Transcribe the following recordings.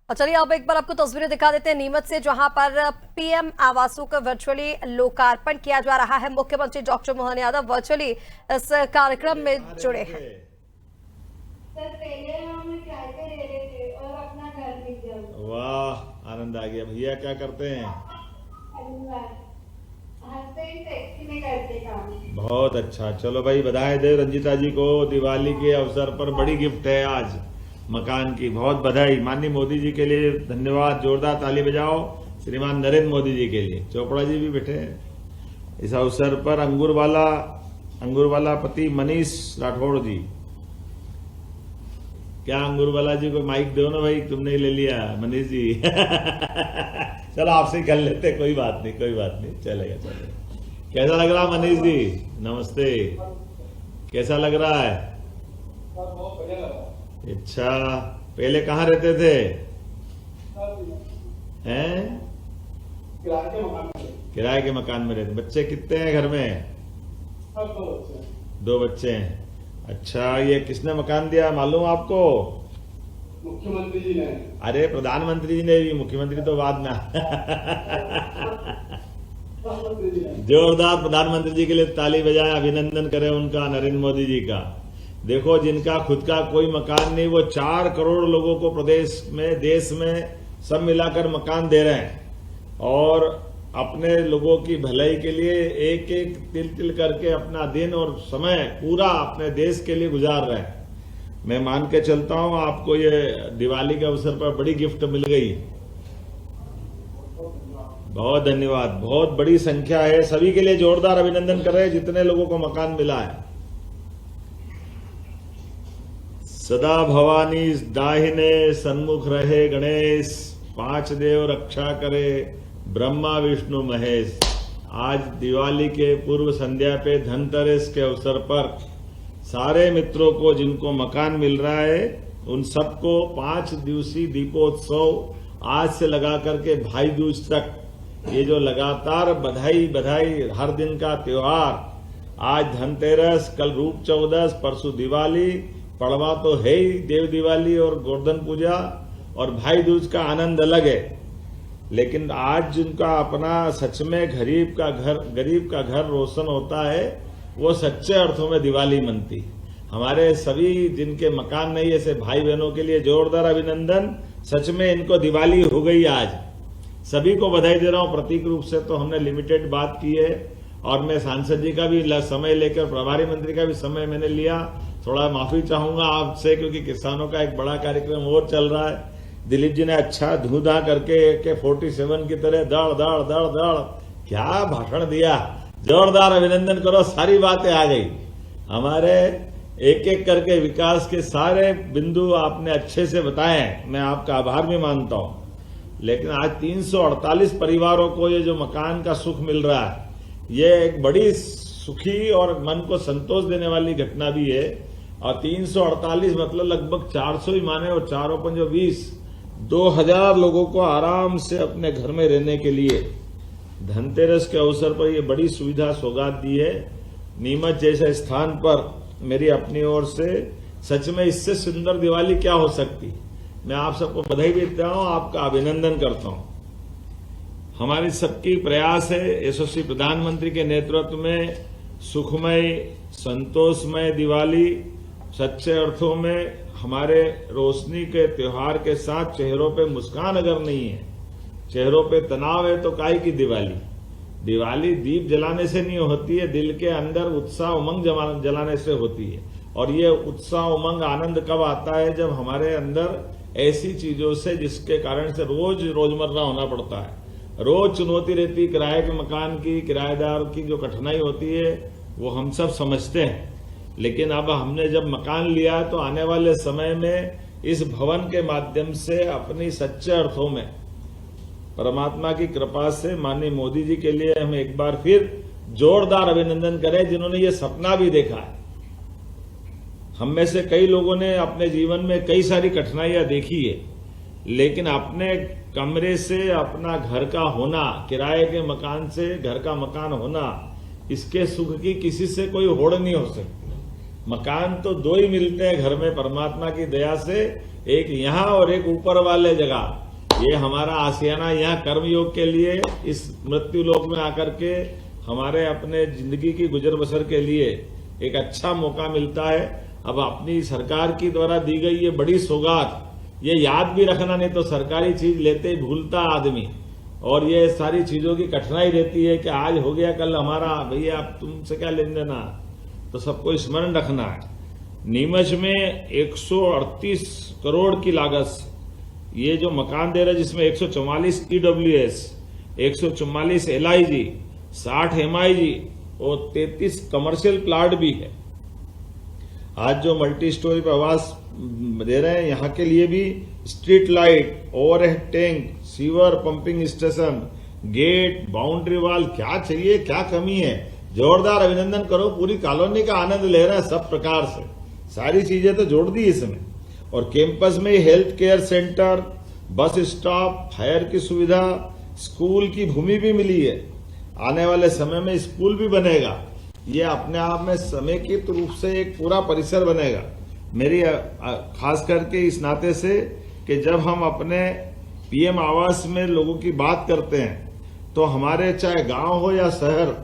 और चलिए अब एक बार आपको तस्वीरें दिखा देते हैं नीमच से, जहां पर पीएम आवासों का वर्चुअली लोकार्पण किया जा रहा है। मुख्यमंत्री डॉक्टर मोहन यादव वर्चुअली इस कार्यक्रम में जुड़े हैं। सर पहले हम किराए पे रह रहे थे और अपना घर मिल गया। वाह, आनंद आ गया। भैया क्या करते हैं? हस्बैंड टैक्सी में करते काम। बहुत अच्छा। चलो भाई, बधाई दे रंजिता जी को। दिवाली के अवसर पर बड़ी गिफ्ट है आज मकान की। बहुत बधाई। माननीय मोदी जी के लिए धन्यवाद। जोरदार ताली बजाओ श्रीमान नरेंद्र मोदी जी के लिए। चोपड़ा जी भी बैठे हैं इस अवसर पर। अंगूरवाला पति मनीष राठौड़ जी। क्या अंगूरवाला जी को माइक दो ना भाई, तुमने ही ले लिया मनीष जी। चलो आपसे कर लेते, कोई बात नहीं, चलेगा। कैसा लग रहा मनीष जी? नमस्ते। कैसा लग रहा है? अच्छा, पहले कहाँ रहते थे? हैं? किराए के मकान में रहते। बच्चे कितने हैं घर में? 2 बच्चे हैं। अच्छा, ये किसने मकान दिया मालूम आपको? मुख्यमंत्री जी ने। अरे प्रधानमंत्री जी ने भी, मुख्यमंत्री तो बाद में। जोरदार प्रधानमंत्री जी के लिए ताली बजाए, अभिनंदन करें उनका, नरेंद्र मोदी जी का। देखो, जिनका खुद का कोई मकान नहीं, वो 4 करोड़ लोगों को प्रदेश में, देश में सब मिलाकर मकान दे रहे हैं और अपने लोगों की भलाई के लिए एक एक तिल करके अपना दिन और समय पूरा अपने देश के लिए गुजार रहे हैं। मैं मान के चलता हूं आपको ये दिवाली के अवसर पर बड़ी गिफ्ट मिल गई। बहुत धन्यवाद। बहुत बड़ी संख्या है। सभी के लिए जोरदार अभिनंदन कर रहे हैं जितने लोगों को मकान मिला है। सदा भवानी दाहिने सन्मुख रहे गणेश, 5 देव रक्षा करे ब्रह्मा विष्णु महेश। आज दिवाली के पूर्व संध्या पे धनतेरस के अवसर पर सारे मित्रों को जिनको मकान मिल रहा है उन सबको 5 दिवसीय दीपोत्सव आज से लगा करके भाई दूज तक, ये जो लगातार बधाई हर दिन का त्योहार, आज धनतेरस, कल रूप चौदस, परसों दिवाली, पड़वा तो है ही, देव दिवाली और गोवर्धन पूजा और भाई दूज का आनंद अलग है। लेकिन आज जिनका अपना सच में गरीब का घर रोशन होता है, वो सच्चे अर्थों में दिवाली मनती। हमारे सभी जिनके मकान नहीं, ऐसे भाई बहनों के लिए जोरदार अभिनंदन। सच में इनको दिवाली हो गई आज। सभी को बधाई दे रहा हूं। प्रतीक रूप से तो हमने लिमिटेड बात की है और मैं सांसद जी का भी समय लेकर, प्रभारी मंत्री का भी समय मैंने लिया। थोड़ा माफी चाहूंगा आपसे, क्योंकि किसानों का एक बड़ा कार्यक्रम और चल रहा है। दिलीप जी ने अच्छा धूधा करके AK-47 की तरह दड़ क्या भाषण दिया। जोरदार अभिनंदन करो। सारी बातें आ गई। हमारे एक एक करके विकास के सारे बिंदु आपने अच्छे से बताए। मैं आपका आभार भी मानता हूं। लेकिन आज 348 परिवारों को ये जो मकान का सुख मिल रहा है, ये एक बड़ी सुखी और मन को संतोष देने वाली घटना भी है। और 348 मतलब लगभग 400 ही माने, और 4×5 2000 लोगों को आराम से अपने घर में रहने के लिए धनतेरस के अवसर पर ये बड़ी सुविधा सौगात दी है। नीमच जैसे स्थान पर मेरी अपनी ओर से सच में इससे सुंदर दिवाली क्या हो सकती। मैं आप सबको बधाई देता हूं, आपका अभिनंदन करता हूं। हमारी सबकी प्रयास है यशस्वी प्रधानमंत्री के नेतृत्व में सुखमय संतोषमय दिवाली, सच्चे अर्थों में हमारे रोशनी के त्योहार के साथ चेहरों पे मुस्कान अगर नहीं है, चेहरों पे तनाव है, तो काहे की दिवाली दीप जलाने से नहीं होती है, दिल के अंदर उत्साह उमंग जलाने से होती है। और ये उत्साह उमंग आनंद कब आता है? जब हमारे अंदर ऐसी चीजों से जिसके कारण से रोजमर्रा होना पड़ता है। रोज चुनौती रहती किराए के मकान की, किराएदार की जो कठिनाई होती है वो हम सब समझते हैं। लेकिन अब हमने जब मकान लिया तो आने वाले समय में इस भवन के माध्यम से अपनी सच्चे अर्थों में परमात्मा की कृपा से माननीय मोदी जी के लिए हम एक बार फिर जोरदार अभिनंदन करें, जिन्होंने ये सपना भी देखा है। हम में से कई लोगों ने अपने जीवन में कई सारी कठिनाइयां देखी है, लेकिन अपने कमरे से अपना घर का होना, किराए के मकान से घर का मकान होना, इसके सुख की किसी से कोई होड़ नहीं हो सकती। मकान तो दो ही मिलते हैं घर में परमात्मा की दया से, एक यहाँ और एक ऊपर वाले जगह। ये हमारा आशियाना यहाँ कर्मयोग के लिए इस मृत्यु लोक में आकर के हमारे अपने जिंदगी की गुजर बसर के लिए एक अच्छा मौका मिलता है। अब अपनी सरकार की द्वारा दी गई ये बड़ी सौगात, ये याद भी रखना, नहीं तो सरकारी चीज लेते ही भूलता आदमी, और ये सारी चीजों की कठिनाई रहती है कि आज हो गया कल हमारा, भैया अब तुमसे क्या लेन देना, तो सबको स्मरण रखना है। नीमच में 138 करोड़ की लागत से ये जो मकान दे रहा है, जिसमें 144 EWS, 144 LIG, 60 MIG और 33 कमर्शियल प्लाट भी है। आज जो मल्टी स्टोरी पर आवास दे रहे हैं, यहाँ के लिए भी street light, overhead tank, sewer pumping station, gate, boundary wall, क्या चाहिए, क्या कमी है। जोरदार अभिनंदन करो, पूरी कॉलोनी का आनंद ले रहे हैं सब प्रकार से, सारी चीजें तो जोड़ दी इसमें। और कैंपस में health care centre, bus stop, fire की सुविधा, स्कूल की भूमि भी मिली है। आने वाले समय में स्कूल भी बनेगा। ये अपने आप में समेकित रूप से एक पूरा परिसर बनेगा। मेरी खास करके इस नाते से कि जब हम अपने PM आवास में लोगों की बात करते हैं, तो हमारे चाहे गांव हो या शहर,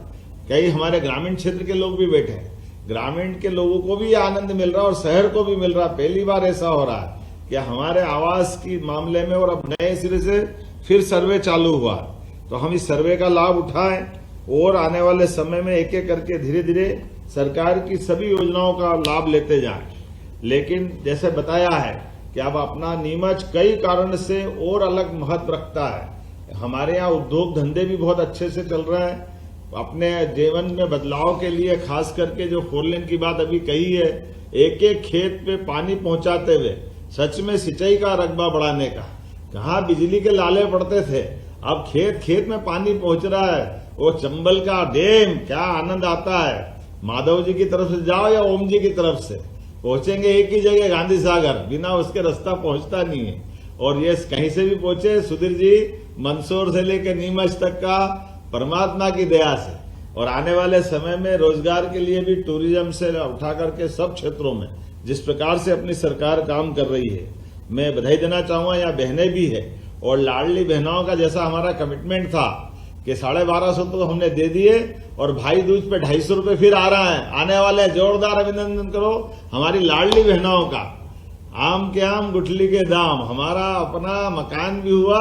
कई हमारे ग्रामीण क्षेत्र के लोग भी बैठे हैं, ग्रामीण के लोगों को भी आनंद मिल रहा है और शहर को भी मिल रहा है। पहली बार ऐसा हो रहा है कि हमारे आवास की मामले में और अब नए सिरे से फिर सर्वे चालू हुआ, तो हम इस सर्वे का लाभ उठाएं और आने वाले समय में एक एक करके धीरे धीरे सरकार की सभी योजनाओं का लाभ लेते जाएं। लेकिन जैसे बताया है कि अब अपना नीमच कई कारण से और अलग महत्व रखता है। हमारे यहाँ उद्योग धंधे भी बहुत अच्छे से चल रहे हैं। अपने जीवन में बदलाव के लिए खास करके जो 4 लेन की बात अभी कही है, एक एक खेत पे पानी पहुंचाते हुए सच में सिंचाई का रकबा बढ़ाने का, कहाँ बिजली के लाले पड़ते थे, अब खेत खेत में पानी पहुंच रहा है। वो चंबल का डैम, क्या आनंद आता है। माधव जी की तरफ से जाओ या ओम जी की तरफ से, पहुंचेंगे एक ही जगह गांधी सागर, बिना उसके रास्ता पहुंचता नहीं है। और ये कहीं से भी पहुंचे, सुधीर जी मंदसौर से लेकर नीमच तक का परमात्मा की दया से। और आने वाले समय में रोजगार के लिए भी टूरिज्म से उठा करके सब क्षेत्रों में जिस प्रकार से अपनी सरकार काम कर रही है, मैं बधाई देना चाहूंगा। यहाँ बहनें भी है, और लाडली बहनों का जैसा हमारा कमिटमेंट था कि 1250 तो हमने दे दिए, और भाई दूज पे 250 रुपए फिर आ रहा है आने वाले। जोरदार अभिनंदन करो हमारी लाडली बहनों का। आम के आम गुठली के दाम, हमारा अपना मकान भी हुआ,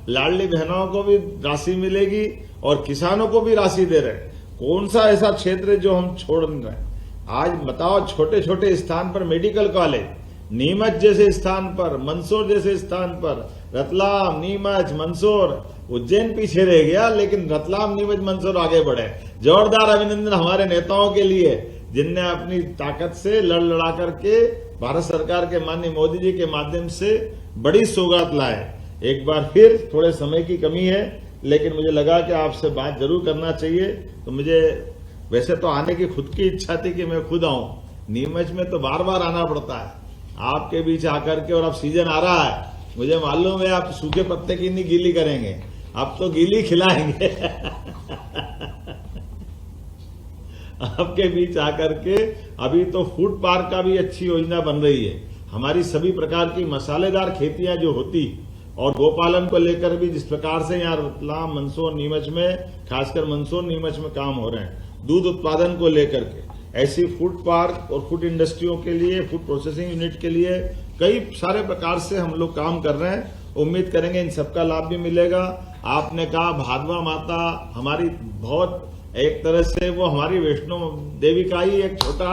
लाडली बहनों को भी राशि मिलेगी और किसानों को भी राशि दे रहे हैं। कौन सा ऐसा क्षेत्र है जो हम छोड़ रहे हैं? आज बताओ, छोटे छोटे स्थान पर मेडिकल कॉलेज, नीमच जैसे स्थान पर, मंदसौर जैसे स्थान पर, रतलाम, नीमच, मंदसौर, उज्जैन पीछे रह गया, लेकिन रतलाम, नीमच, मंदसौर आगे बढ़े। जोरदार अभिनंदन हमारे नेताओं के लिए, जिनने अपनी ताकत से लड़ लड़ा करके भारत सरकार के माननीय मोदी जी के माध्यम से बड़ी सौगात लाए। एक बार फिर थोड़े समय की कमी है, लेकिन मुझे लगा कि आपसे बात जरूर करना चाहिए। तो मुझे वैसे तो आने की खुद की इच्छा थी कि मैं खुद आऊं, नीमच में तो बार बार आना पड़ता है आपके बीच आकर के, और अब सीजन आ रहा है, मुझे मालूम है आप सूखे पत्ते की नहीं गीली करेंगे, अब तो गीली खिलाएंगे आपके बीच आकर के। अभी तो फूड पार्क का भी अच्छी योजना बन रही है। हमारी सभी प्रकार की मसालेदार खेतियां जो होती, और गोपालन को लेकर भी जिस प्रकार से यहाँ रतलाम, मंदसौर, नीमच में, खासकर मंदसौर नीमच में काम हो रहे हैं, दूध उत्पादन को लेकर के, ऐसी फूड पार्क और फूड इंडस्ट्रियों के लिए, फूड प्रोसेसिंग यूनिट के लिए कई सारे प्रकार से हम लोग काम कर रहे हैं। उम्मीद करेंगे इन सबका लाभ भी मिलेगा। आपने कहा भादवा माता हमारी बहुत, एक तरह से वो हमारी वैष्णो देवी का ही एक छोटा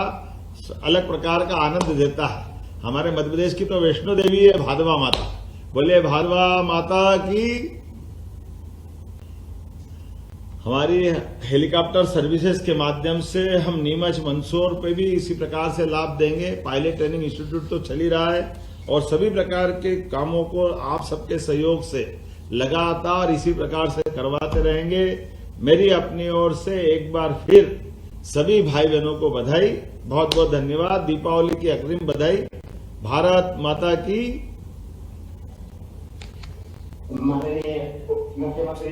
अलग प्रकार का आनंद देता है। हमारे मध्य प्रदेश की तो वैष्णो देवी है भादवा माता। बोले भादवा माता की। हमारी हेलीकॉप्टर सर्विसेज के माध्यम से हम नीमच, मंदसौर पे भी इसी प्रकार से लाभ देंगे। पायलट ट्रेनिंग इंस्टीट्यूट तो चल ही रहा है, और सभी प्रकार के कामों को आप सबके सहयोग से लगातार इसी प्रकार से करवाते रहेंगे। मेरी अपनी ओर से एक बार फिर सभी भाई बहनों को बधाई, बहुत बहुत धन्यवाद। दीपावली की अग्रिम बधाई। भारत माता की। माननीय मुख्यमंत्री